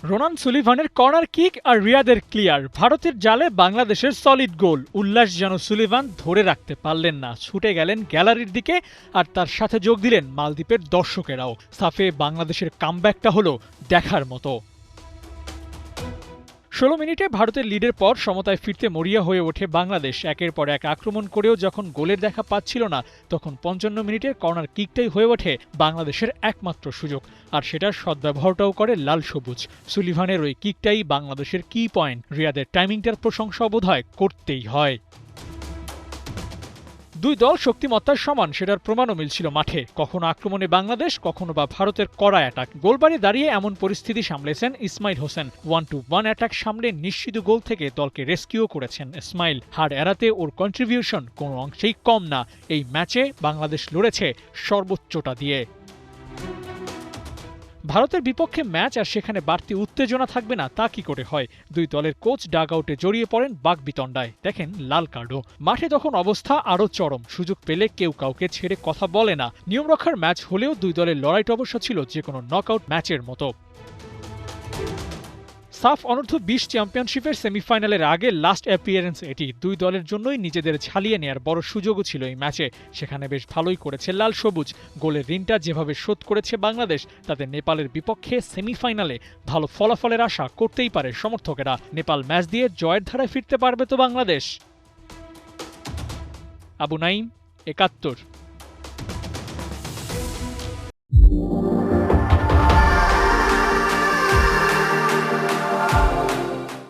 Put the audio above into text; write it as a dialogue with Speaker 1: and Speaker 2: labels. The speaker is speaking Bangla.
Speaker 1: রোনান সুলিভানের কর্নার কিক আর রিয়াদের ক্লিয়ার, ভারতের জালে বাংলাদেশের সলিড গোল। উল্লাস যেন সুলিভান ধরে রাখতে পারলেন না, ছুটে গেলেন গ্যালারির দিকে, আর তার সাথে যোগ দিলেন মালদ্বীপের দর্শকেরাও। সাফে বাংলাদেশের কামব্যাকটা হলো দেখার মতো। ১৬ মিনিটে ভারতের লিডের পর সমতায় ফিরতে মরিয়া হয়ে ওঠে বাংলাদেশ। একের পর এক আক্রমণ করেও যখন গোলের দেখা পাচ্ছিল না, তখন ৫৫ মিনিটের কর্নার কিকটাই হয়ে ওঠে বাংলাদেশের একমাত্র সুযোগ। আর সেটার সদ্ব্যবহারটাও করে লাল সবুজ। সুলিভানের ওই কিকটাই বাংলাদেশের কি পয়েন্ট। রিয়াদের টাইমিংটার প্রশংসা বোধহয় করতেই হয়। দুই দল শক্তিমত্তার সমান, সেটার প্রমাণও মিলছিল মাঠে। কখনো আক্রমণে বাংলাদেশ, কখনো বা ভারতের কড়া অ্যাটাক। গোলবারে দাঁড়িয়ে এমন পরিস্থিতি সামলেছেন ইসমাইল হোসেন। 1-1 অ্যাটাক সামলে নিশ্চিত গোল থেকে দলকে রেস্কিউ করেছেন ইসমাইল। হার এড়াতে ওর কন্ট্রিবিউশন কোনো অংশেই কম না। এই ম্যাচে বাংলাদেশ লড়েছে সর্বোচ্চটা দিয়ে। ভারতের বিপক্ষে ম্যাচ, আর সেখানে বাড়তি উত্তেজনা থাকবে না তা কি করে হয়। দুই দলের কোচ ডাগ আউটে জড়িয়ে পড়েন বাকবিতণ্ডায়, দেখেন লাল কার্ডও। মাঠে তখন অবস্থা আরও চরম, সুযোগ পেলে কেউ কাউকে ছেড়ে কথা বলে না। নিয়মরক্ষার ম্যাচ হলেও দুই দলের লড়াইটা অবশ্য ছিল যে কোনো নকআউট ম্যাচের মতো। সাফ অনূর্ধ্ব-২০ চ্যাম্পিয়নশিপের সেমিফাইনালের আগে লাস্ট অ্যাপিয়ারেন্স এটি। দুই দলের জন্যই নিজেদের ঝালিয়ে নেয়ার বড় সুযোগও ছিল এই ম্যাচে। সেখানে বেশ ভালোই করেছে লাল সবুজ। গোলের ঋণটা যেভাবে শোধ করেছে বাংলাদেশ, তাতে নেপালের বিপক্ষে সেমিফাইনালে ভালো ফলাফলের আশা করতেই পারে সমর্থকেরা। নেপাল ম্যাচ দিয়ে জয়ের ধারায় ফিরতে পারবে তো বাংলাদেশ। আবু নাইম, ৭১।